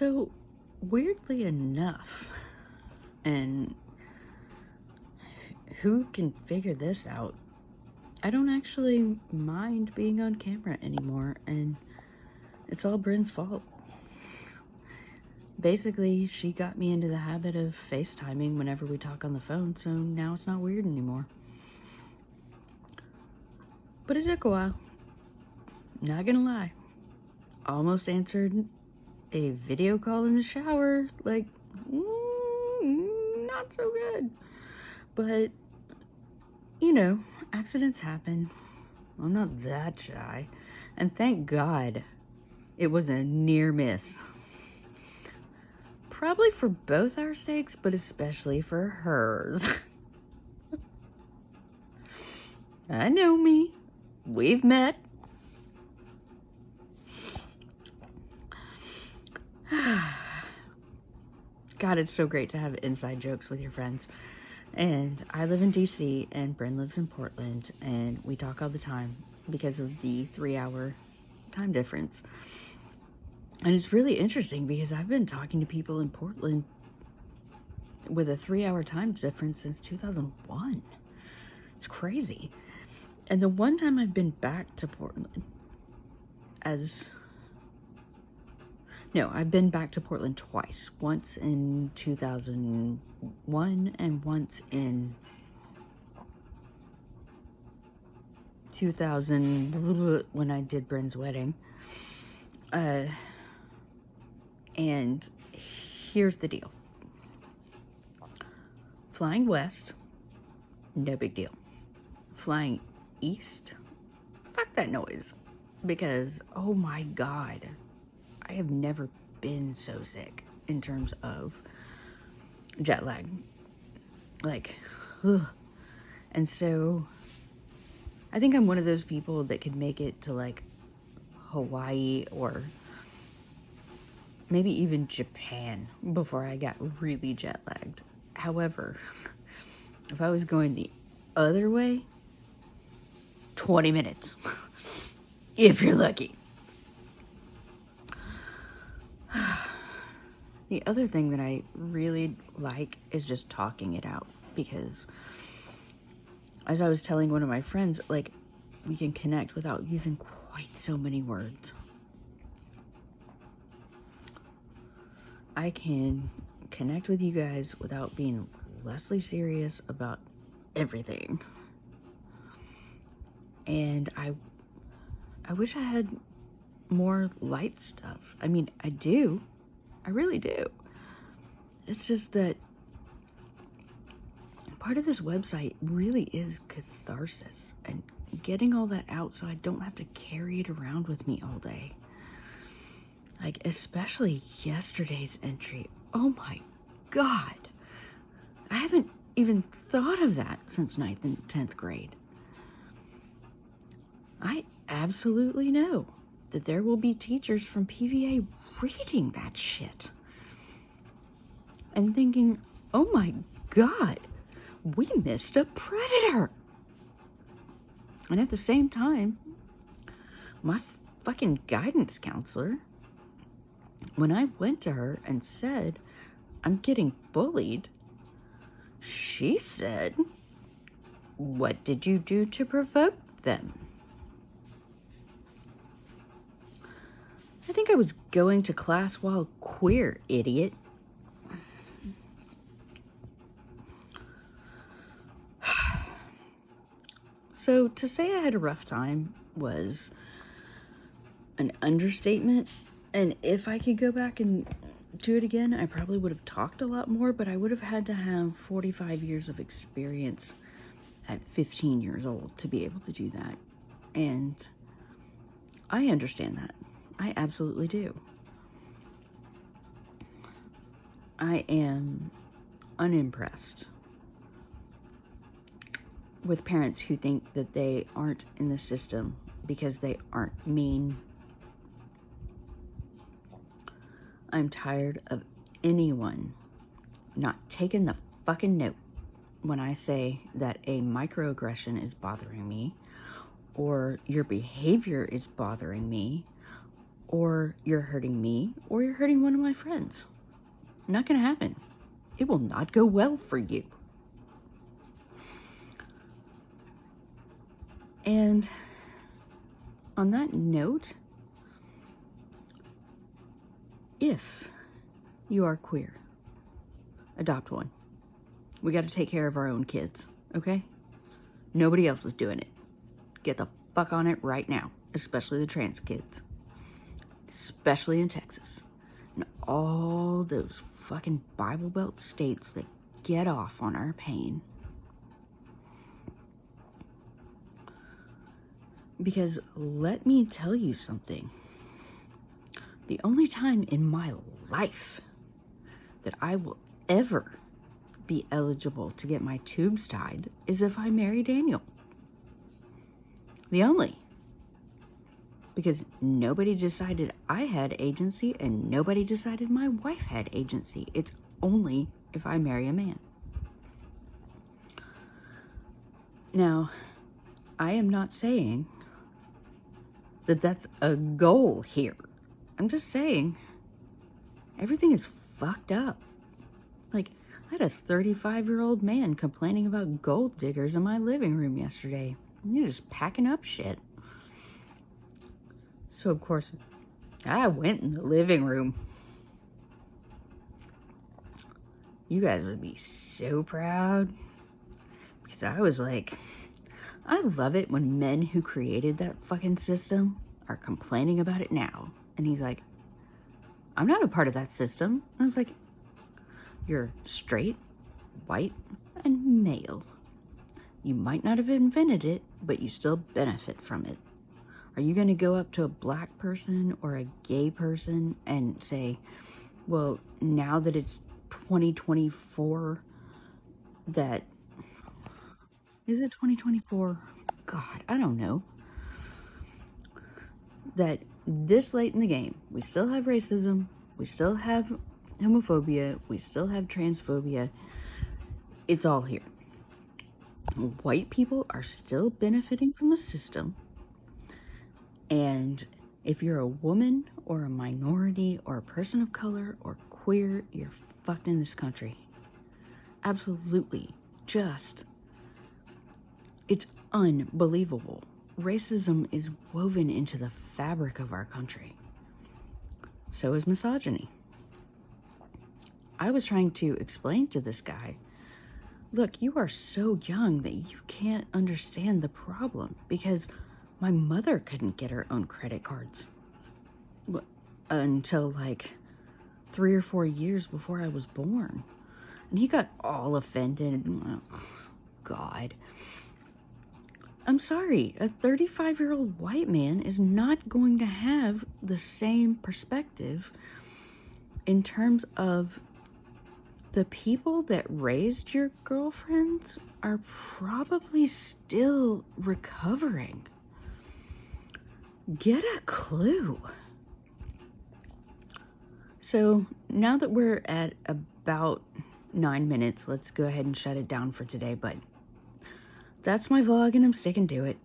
So, weirdly enough, and who can figure this out? I don't actually mind being on camera anymore, and it's all Bryn's fault. Basically, she got me into the habit of FaceTiming whenever we talk on the phone, so now it's not weird anymore. But it took a while. Not gonna lie. Almost answered a video call in the shower, like, not so good. But, you know, accidents happen. I'm not that shy. And thank God it was a near miss. Probably for both our sakes, but especially for hers. I know me. We've met. God, it's so great to have inside jokes with your friends. And I live in DC and Bryn lives in Portland, and we talk all the time because of the 3-hour time difference. And it's really interesting because I've been talking to people in Portland with a 3-hour time difference since 2001. It's crazy. And the one time I've been back to Portland I've been back to Portland twice. Once in 2001 and once in 2000 when I did Bryn's wedding. And here's the deal. Flying west, no big deal. Flying east, fuck that noise. Because, oh my God, I have never been so sick in terms of jet lag. Like, ugh. And so, I think I'm one of those people that could make it to like Hawaii or maybe even Japan before I got really jet lagged. However, if I was going the other way, 20 minutes, if you're lucky. The other thing that I really like is just talking it out, because as I was telling one of my friends, like, we can connect without using quite so many words. I can connect with you guys without being lessly serious about everything. And I wish I had more light stuff. I mean, I do. I really do. It's just that part of this website really is catharsis and getting all that out so I don't have to carry it around with me all day. Like, especially yesterday's entry. Oh my God. I haven't even thought of that since 9th and 10th grade. I absolutely know that there will be teachers from PVA reading that shit and thinking, oh my God, we missed a predator. And at the same time, my fucking guidance counselor, when I went to her and said, I'm getting bullied, she said, what did you do to provoke them? I think I was going to class while queer, idiot. So to say I had a rough time was an understatement. And if I could go back and do it again, I probably would have talked a lot more, but I would have had to have 45 years of experience at 15 years old to be able to do that. And I understand that. I absolutely do. I am unimpressed with parents who think that they aren't in the system because they aren't mean. I'm tired of anyone not taking the fucking note when I say that a microaggression is bothering me, or your behavior is bothering me, or you're hurting me, or you're hurting one of my friends. Not gonna happen. It will not go well for you. And on that note, if you are queer, adopt one. We got to take care of our own kids, okay? Nobody else is doing it. Get the fuck on it right now, especially the trans kids. Especially in Texas. And all those fucking Bible Belt states that get off on our pain. Because let me tell you something. The only time in my life that I will ever be eligible to get my tubes tied is if I marry Daniel. The only. Because nobody decided I had agency and nobody decided my wife had agency. It's only if I marry a man. Now, I am not saying that that's a goal here. I'm just saying everything is fucked up. Like, I had a 35-year-old man complaining about gold diggers in my living room yesterday. You're just packing up shit. So, of course, I went in the living room. You guys would be so proud. Because I was like, I love it when men who created that fucking system are complaining about it now. And he's like, I'm not a part of that system. And I was like, you're straight, white, and male. You might not have invented it, but you still benefit from it. Are you going to go up to a black person or a gay person and say, well, now that it's 2024, that... Is it 2024? God, I don't know. That this late in the game, we still have racism, we still have homophobia, we still have transphobia. It's all here. White people are still benefiting from the system. And if you're a woman or a minority or a person of color or queer, you're fucked in this country. Absolutely. Just... It's unbelievable. Racism is woven into the fabric of our country. So is misogyny. I was trying to explain to this guy, look, you are so young that you can't understand the problem because my mother couldn't get her own credit cards until like 3 or 4 years before I was born. And he got all offended. Oh, God. I'm sorry, a 35-year-old white man is not going to have the same perspective in terms of the people that raised your girlfriends are probably still recovering. Get a clue. So now that we're at about 9 minutes, let's go ahead and shut it down for today, but that's my vlog and I'm sticking to it.